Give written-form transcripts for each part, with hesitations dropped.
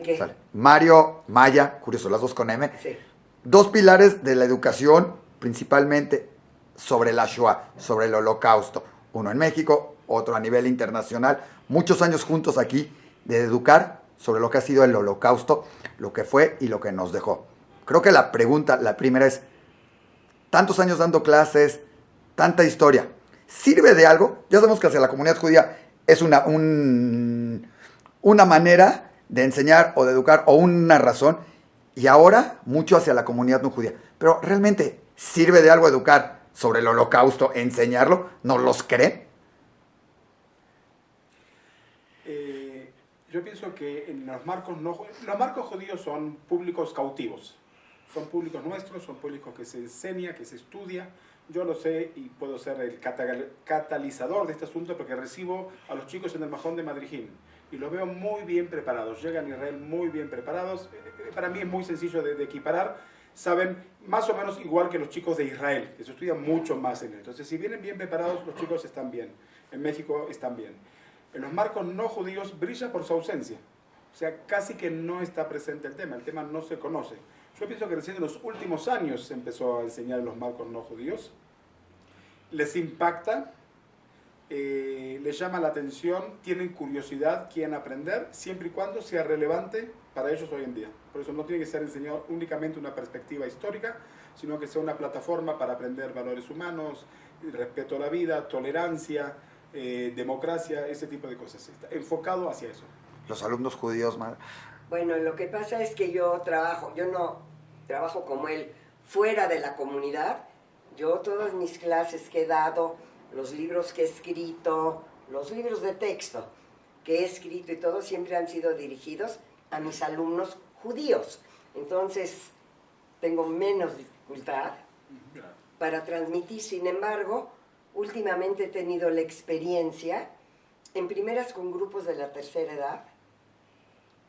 qué? Sale. Mario, Maya, curioso, las dos con M. Sí. Dos pilares de la educación, principalmente sobre la Shoah, sobre el Holocausto. Uno en México, otro a nivel internacional. Muchos años juntos aquí de educar sobre lo que ha sido el Holocausto, lo que fue y lo que nos dejó. Creo que la pregunta, la primera es, tantos años dando clases, tanta historia, ¿sirve de algo? Ya sabemos que hacia la comunidad judía es una manera de enseñar o de educar o una razón, y ahora mucho hacia la comunidad no judía. Pero ¿realmente sirve de algo educar sobre el Holocausto, enseñarlo? ¿Nos los creen? Yo pienso que en los marcos judíos son públicos cautivos. Son públicos nuestros, son públicos que se enseña, que se estudia. Yo lo sé y puedo ser el catalizador de este asunto porque recibo a los chicos en el Majón de Madrijim y los veo muy bien preparados. Llegan a Israel muy bien preparados. Para mí es muy sencillo de equiparar. Saben más o menos igual que los chicos de Israel, que se estudian mucho más en él. Entonces, si vienen bien preparados, los chicos están bien. En México están bien. En los marcos no judíos brilla por su ausencia. O sea, casi que no está presente el tema no se conoce. Yo pienso que recién en los últimos años se empezó a enseñar en los marcos no judíos. Les impacta, les llama la atención, tienen curiosidad, quieren aprender, siempre y cuando sea relevante para ellos hoy en día. Por eso no tiene que ser enseñado únicamente una perspectiva histórica, sino que sea una plataforma para aprender valores humanos, respeto a la vida, tolerancia, democracia, ese tipo de cosas. Está enfocado hacia eso. Los alumnos judíos, Bueno, lo que pasa es que yo no trabajo como él fuera de la comunidad. Yo todas mis clases que he dado, los libros que he escrito, los libros de texto que he escrito y todo siempre han sido dirigidos a mis alumnos judíos. Entonces, tengo menos dificultad para transmitir. Sin embargo, últimamente he tenido la experiencia, en primeras con grupos de la tercera edad,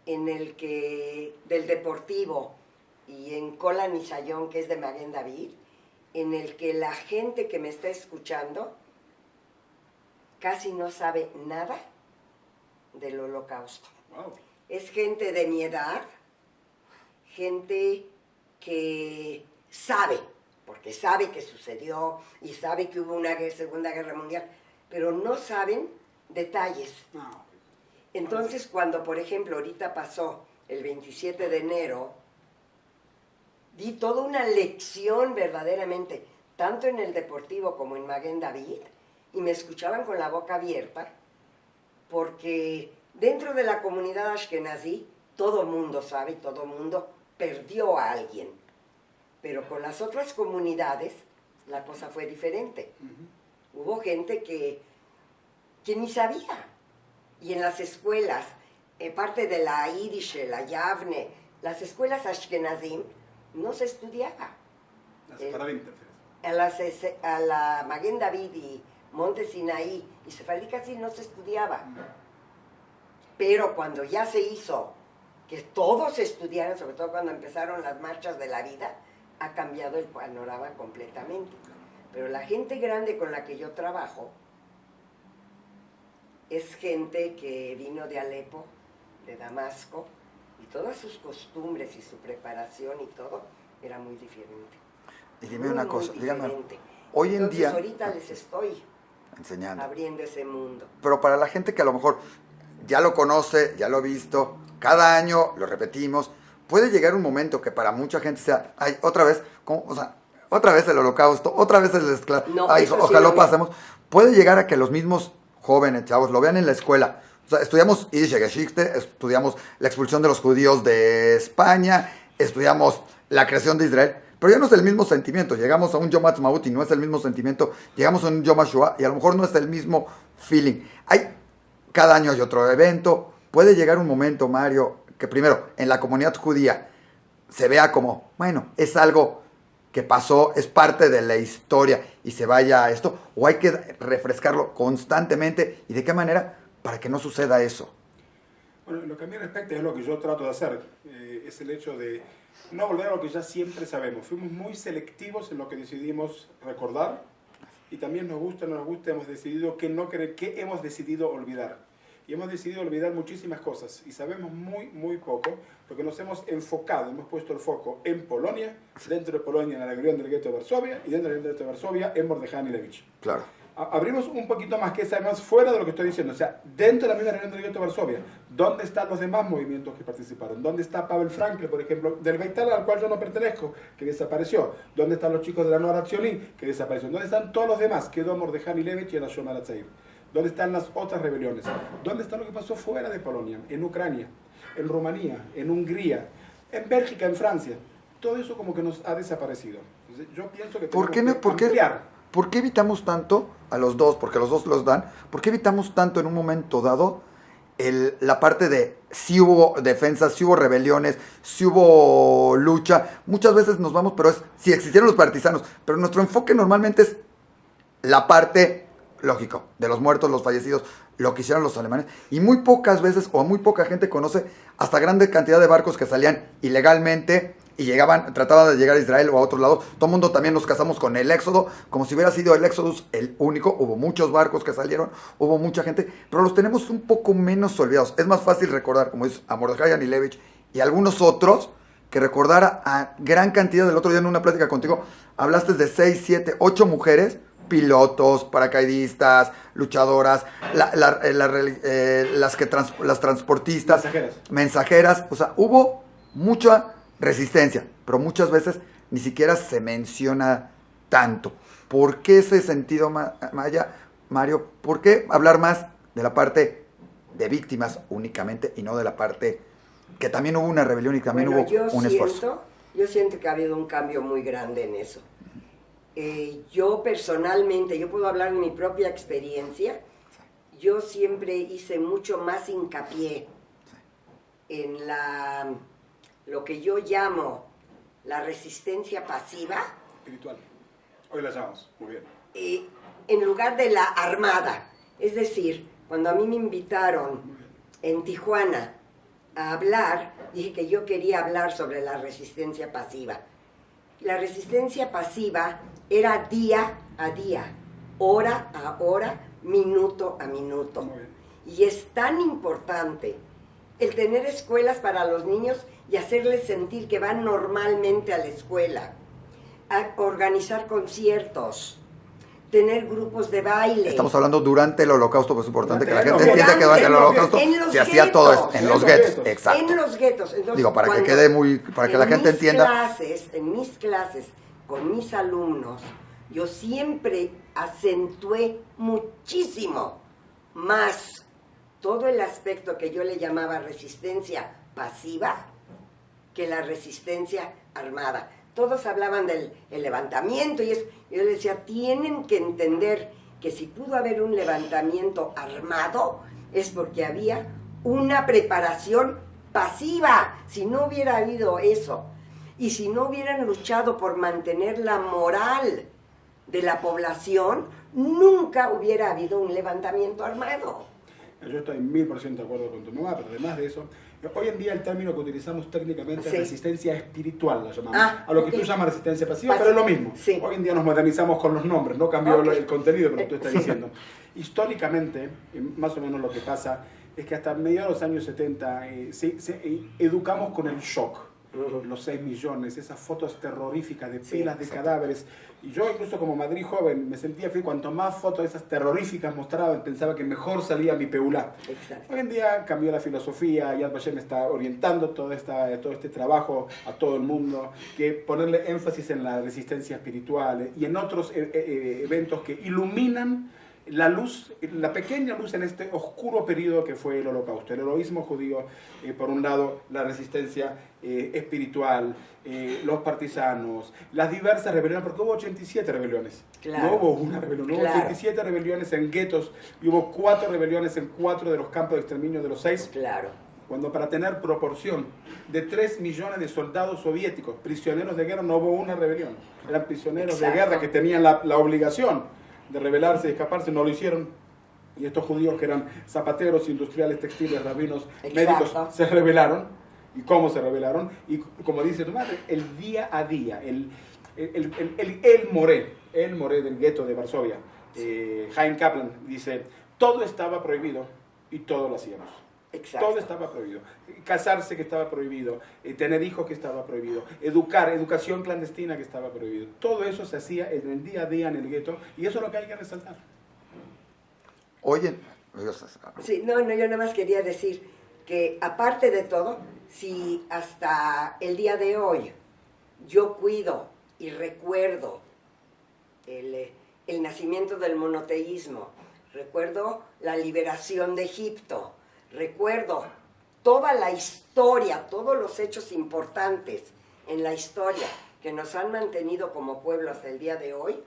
en el que, del Deportivo, y en Kola Nisayón, que es de Maguen David, en el que la gente que me está escuchando casi no sabe nada del Holocausto. Wow. Es gente de mi edad, gente que sabe, porque sabe que sucedió y sabe que hubo una Segunda Guerra Mundial, pero no saben detalles. No. Entonces, cuando, por ejemplo, ahorita pasó el 27 de enero, di toda una lección verdaderamente, tanto en el Deportivo como en Maguen David, y me escuchaban con la boca abierta, porque dentro de la comunidad ashkenazí, todo mundo sabe, todo mundo perdió a alguien. Pero con las otras comunidades, la cosa fue diferente. Hubo gente que ni sabía. Y en las escuelas, parte de la Yiddish, la Yavne, las escuelas ashkenazim, no se estudiaba. A la Maguen David y Monte Sinaí y Sefardí casi no se estudiaba. Pero cuando ya se hizo que todos estudiaran, sobre todo cuando empezaron las marchas de la vida, ha cambiado el panorama completamente. Pero la gente grande con la que yo trabajo es gente que vino de Alepo, de Damasco, y todas sus costumbres y su preparación y todo era muy diferente. Y dime una cosa, dígame, diferente. hoy en Entonces, día ahorita les estoy enseñando, abriendo ese mundo. pero para la gente que a lo mejor ya lo conoce, ya lo ha visto, cada año lo repetimos, puede llegar un momento que para mucha gente sea, ay, otra vez, otra vez el Holocausto, otra vez el esclavo, No, ay, eso ojalá sí, pasemos. Puede llegar a que los mismos jóvenes, chavos, lo vean en la escuela. O sea, estudiamos Yiddish Geschichte, estudiamos la expulsión de los judíos de España, estudiamos la creación de Israel, pero ya no es el mismo sentimiento. Llegamos a un Yom Ha'atzmaut y no es el mismo sentimiento. Llegamos a un Yom HaShoah y a lo mejor no es el mismo feeling. Cada año hay otro evento. Puede llegar un momento, Mario, que primero, en la comunidad judía se vea como, bueno, es algo que pasó, es parte de la historia y se vaya a esto, o hay que refrescarlo constantemente, y de qué manera para que no suceda eso. Bueno, lo que a mí respecta es lo que yo trato de hacer, es el hecho de no volver a lo que ya siempre sabemos. Fuimos muy selectivos en lo que decidimos recordar, y también nos gusta o no nos gusta, hemos decidido que hemos decidido olvidar. y hemos decidido olvidar muchísimas cosas y sabemos muy poco porque nos hemos enfocado, hemos puesto el foco en Polonia, dentro de Polonia en la rebelión del gueto de Varsovia y dentro del gueto de Varsovia en Mordechai Anilevich. Claro. Abrimos un poquito más, que es además fuera de lo que estoy diciendo, o sea, dentro de la misma reunión del gueto de Varsovia, ¿dónde están los demás movimientos que participaron? ¿Dónde está Pavel Frankl, por ejemplo, del Beital al cual yo no pertenezco, que desapareció? ¿Dónde están los chicos de la Noa Ratzioni, que desapareció? ¿Dónde están todos los demás? Quedó Mordechai Anilevich y el Ashon Aratzair. ¿Dónde están las otras rebeliones? ¿Dónde está lo que pasó fuera de Polonia? En Ucrania, en Rumanía, en Hungría, en Bélgica, en Francia. Todo eso como que nos ha desaparecido. Entonces, yo pienso que tenemos que ampliar. ¿Por qué evitamos tanto a los dos? Porque los dos los dan. ¿Por qué evitamos tanto en un momento dado la parte de si hubo defensas, si hubo rebeliones, si hubo lucha? Muchas veces nos vamos, pero es si existieron los partisanos. Pero nuestro enfoque normalmente es la parte, lógico, de los muertos, los fallecidos, lo que hicieron los alemanes. Y muy pocas veces o muy poca gente conoce hasta grande cantidad de barcos que salían ilegalmente y llegaban, trataban de llegar a Israel o a otros lados. Todo el mundo también nos casamos con el Éxodo, como si hubiera sido el Éxodo el único. Hubo muchos barcos que salieron, hubo mucha gente, pero los tenemos un poco menos olvidados. Es más fácil recordar, como dices, a Mordechai Anilevich y algunos otros, que recordar a gran cantidad. Del otro día en una plática contigo, hablaste de 6, 7, 8 mujeres, pilotos, paracaidistas, luchadoras, las transportistas, mensajeras. O sea, hubo mucha resistencia, pero muchas veces ni siquiera se menciona tanto. ¿Por qué ese sentido, Mario? ¿Por qué hablar más de la parte de víctimas únicamente y no de la parte que también hubo una rebelión y también hubo un esfuerzo? Yo siento que ha habido un cambio muy grande en eso. Yo personalmente, yo puedo hablar de mi propia experiencia, yo siempre hice mucho más hincapié en lo que yo llamo la resistencia pasiva. Espiritual. Hoy la llamamos, muy bien. En lugar de la armada. Es decir, cuando a mí me invitaron en Tijuana a hablar, dije que yo quería hablar sobre la resistencia pasiva. La resistencia pasiva era día a día, hora a hora, minuto a minuto. Y es tan importante el tener escuelas para los niños y hacerles sentir que van normalmente a la escuela, a organizar conciertos, tener grupos de baile. Estamos hablando durante el Holocausto, pues es importante que la gente entienda que durante el Holocausto se hacía todo esto, en los guetos, exacto. En los guetos. Entonces, digo, para que quede muy, para que la gente entienda. En mis clases, con mis alumnos, yo siempre acentué muchísimo más todo el aspecto que yo le llamaba resistencia pasiva que la resistencia armada. Todos hablaban del levantamiento y eso. Yo les decía, tienen que entender que si pudo haber un levantamiento armado es porque había una preparación pasiva. Si no hubiera habido eso y si no hubieran luchado por mantener la moral de la población, nunca hubiera habido un levantamiento armado. Yo estoy 1000% de acuerdo con tu mamá, pero además de eso, hoy en día el término que utilizamos técnicamente es resistencia espiritual, la llamamos. A lo que tú llamas resistencia pasiva, pero es lo mismo. Sí. Hoy en día nos modernizamos con los nombres, no cambió el contenido que tú estás diciendo. Históricamente, más o menos lo que pasa es que hasta mediados de los años 70 educamos con el shock. Los 6 millones, esas fotos terroríficas de pilas de cadáveres. Y yo incluso como Madrid joven me sentía feliz, cuanto más fotos de esas terroríficas mostraban, pensaba que mejor salía mi peulá. Hoy en día cambió la filosofía, Yad Vashem está orientando todo este trabajo a todo el mundo, que ponerle énfasis en la resistencia espiritual y en otros eventos que iluminan la luz, la pequeña luz en este oscuro periodo que fue el Holocausto, el heroísmo judío, por un lado, la resistencia espiritual, los partisanos, las diversas rebeliones, porque hubo 87 rebeliones, no hubo una rebelión, hubo 87 rebeliones en guetos y hubo 4 rebeliones en 4 de los campos de exterminio de los 6. Cuando para tener proporción de 3 millones de soldados soviéticos, prisioneros de guerra, no hubo una rebelión, eran prisioneros de guerra que tenían la obligación de rebelarse y escaparse, no lo hicieron. Y estos judíos que eran zapateros, industriales, textiles, rabinos, médicos, se rebelaron. ¿Y cómo se rebelaron? Y como dice tu madre, el día a día, el moré del gueto de Varsovia, Chaim Kaplan, dice, todo estaba prohibido y todo lo hacíamos. Exacto. Todo estaba prohibido. Casarse que estaba prohibido, tener hijos que estaba prohibido, educación clandestina que estaba prohibido. Todo eso se hacía en el día a día en el gueto y eso es lo que hay que resaltar. Oye, Sí, no, yo nada más quería decir que aparte de todo, si hasta el día de hoy yo cuido y recuerdo el nacimiento del monoteísmo, recuerdo la liberación de Egipto, recuerdo toda la historia, todos los hechos importantes en la historia que nos han mantenido como pueblo hasta el día de hoy,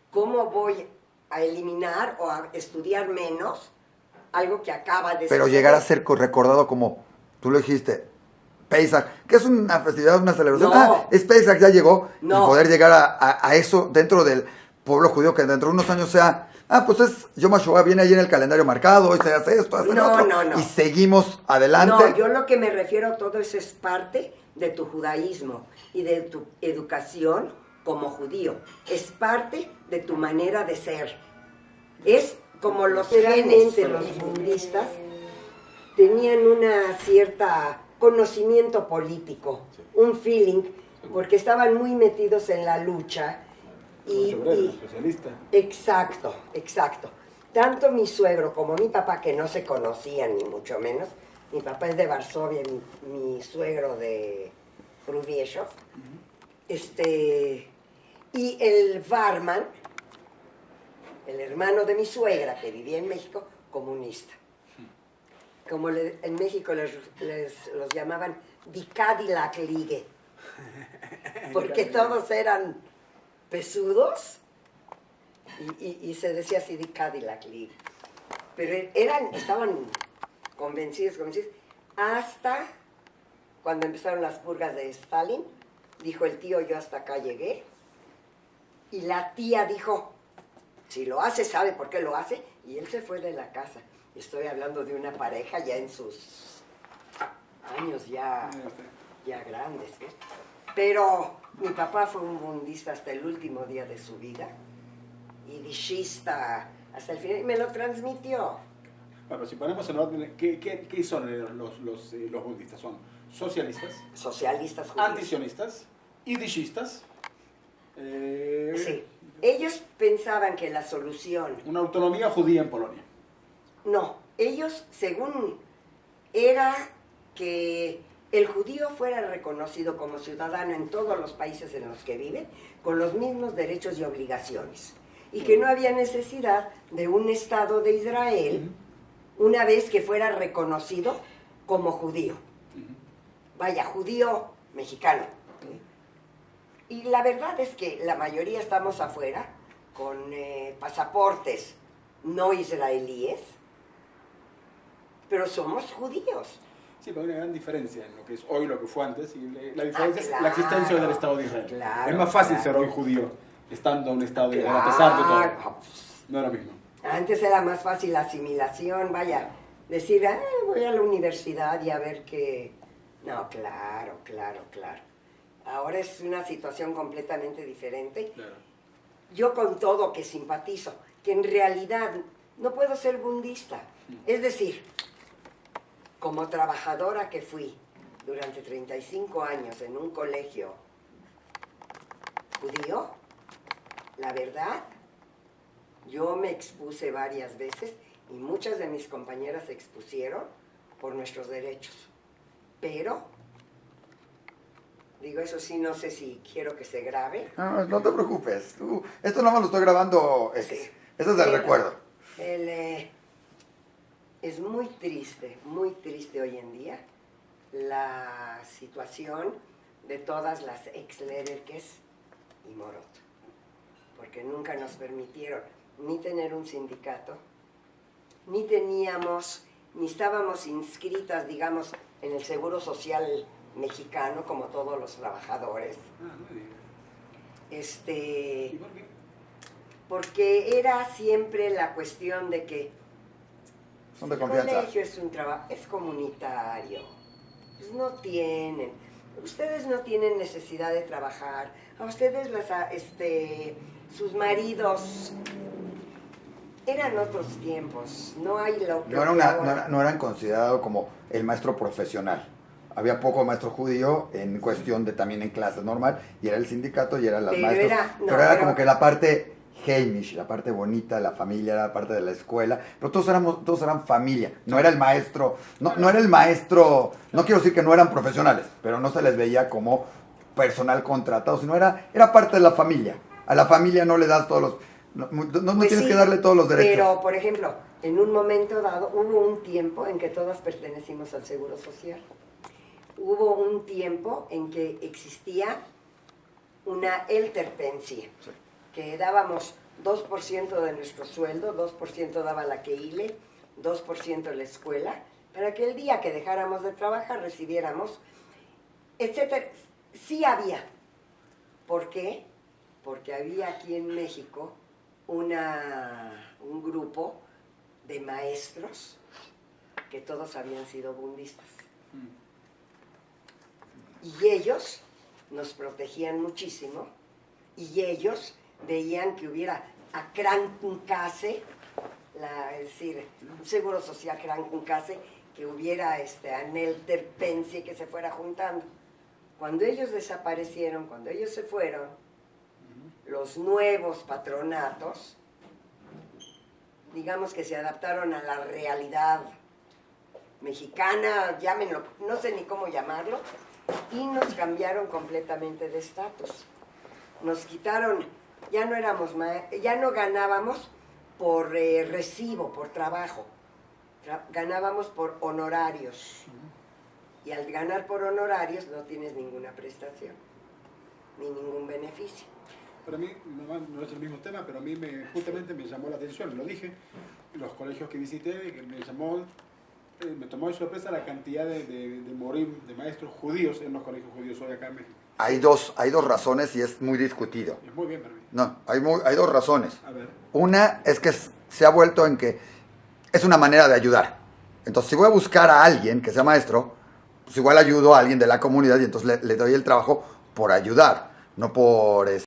¿cómo voy a eliminar o a estudiar menos algo que acaba de pero suceder? llegar a ser recordado como, tú lo dijiste, Pesach, que es una festividad, una celebración. No. Es Pesach, ya llegó. No. Y poder llegar a eso dentro del pueblo judío, que dentro de unos años sea, pues es Yom HaShoah, viene ahí en el calendario marcado, hoy se hace esto, hace lo otro. No. Y seguimos adelante. No, yo lo que me refiero a todo eso es parte de tu judaísmo y de tu educación como judío. Es parte de tu manera de ser. Es como los genes, los budistas tenían una cierta conocimiento político, un feeling, porque estaban muy metidos en la lucha. Socialista. Exacto. Tanto mi suegro como mi papá, que no se conocían ni mucho menos, mi papá es de Varsovia, mi suegro de Frubieszów, y el barman, el hermano de mi suegra, que vivía en México, comunista. Como en México los llamaban Die Cadillac League, porque todos eran pesudos y se decía así Die Cadillac League. Pero estaban convencidos, hasta cuando empezaron las purgas de Stalin, dijo el tío, yo hasta acá llegué, y la tía dijo, si lo hace, sabe por qué lo hace, y él se fue de la casa. Estoy hablando de una pareja ya en sus años ya grandes, ¿eh? Pero mi papá fue un budista hasta el último día de su vida, y dishista hasta el final, y me lo transmitió. Bueno, si ponemos en orden, ¿qué son los budistas? ¿Son socialistas? Socialistas judíos. Antisionistas, idishistas. Sí. Ellos pensaban que la solución... Una autonomía judía en Polonia. No, ellos, según era que el judío fuera reconocido como ciudadano en todos los países en los que vive, con los mismos derechos y obligaciones, y que no había necesidad de un Estado de Israel una vez que fuera reconocido como judío. Vaya, judío mexicano. Y la verdad es que la mayoría estamos afuera con pasaportes no israelíes, pero somos judíos. Sí, pero hay una gran diferencia en lo que es hoy, lo que fue antes, y la diferencia claro, es la existencia del Estado de Israel. Claro, es más fácil claro. ser hoy judío estando en un Estado de Israel, Claro. a pesar de todo. No es lo mismo. Antes era más fácil la asimilación, vaya, decir, voy a la universidad y a ver qué... No, claro. Ahora es una situación completamente diferente. Claro. Yo con todo que simpatizo, que en realidad no puedo ser budista. Es decir, como trabajadora que fui durante 35 años en un colegio judío, la verdad, yo me expuse varias veces y muchas de mis compañeras se expusieron por nuestros derechos. Pero, digo, eso sí, no sé si quiero que se grabe. No te preocupes. Esto nada más lo estoy grabando. Sí. Eso es el recuerdo. Es muy triste hoy en día la situación de todas las ex-Lerkes y Morot, porque nunca nos permitieron ni tener un sindicato, ni estábamos inscritas, digamos, en el Seguro Social mexicano como todos los trabajadores. ¿Y por qué? Porque era siempre la cuestión de que Son de el confianza. colegio es un trabajo, es comunitario. Pues ustedes no tienen necesidad de trabajar. A ustedes sus maridos. Eran otros tiempos, no hay lo que No, ahora. no eran considerados como el maestro profesional. Había poco maestro judío en cuestión de también en clases normal, y era el sindicato y eran las Pero maestros. era- Era pero- como que la parte Heimish, la parte bonita de la familia, la parte de la escuela, pero todos eran familia, no era el maestro, no era el maestro, no quiero decir que no eran profesionales, pero no se les veía como personal contratado, sino era parte de la familia. A la familia no le das todos los, no Pues tienes sí, que darle todos los derechos. Pero, por ejemplo, en un momento dado, hubo un tiempo en que todas pertenecimos al Seguro Social. Hubo un tiempo en que existía una Elterpensie, Sí. que dábamos 2% de nuestro sueldo, 2% daba la KEILE, 2% la escuela, para que el día que dejáramos de trabajar recibiéramos, etcétera. Sí había. ¿Por qué? Porque había aquí en México un grupo de maestros que todos habían sido bundistas. Y ellos nos protegían muchísimo, y ellos veían que hubiera a Krankenkasse, es decir, un seguro social Krankenkasse, que hubiera a Elterpensie que se fuera juntando. Cuando ellos desaparecieron, cuando ellos se fueron, los nuevos patronatos, digamos que se adaptaron a la realidad mexicana, llámenlo, no sé ni cómo llamarlo, y nos cambiaron completamente de estatus. Nos quitaron, ya no ganábamos por recibo, por trabajo, ganábamos por honorarios. Y al ganar por honorarios no tienes ninguna prestación, ni ningún beneficio. Para mí, no es el mismo tema, pero a mí justamente me llamó la atención, lo dije, los colegios que visité, que me tomó de sorpresa la cantidad de morim, de maestros judíos en los colegios judíos hoy acá en México. Hay dos razones y es muy discutido. Es muy bien para mí. No, hay dos razones. A ver. Una es que se ha vuelto en que es una manera de ayudar. Entonces, si voy a buscar a alguien que sea maestro, pues igual ayudo a alguien de la comunidad y entonces le doy el trabajo por ayudar, no por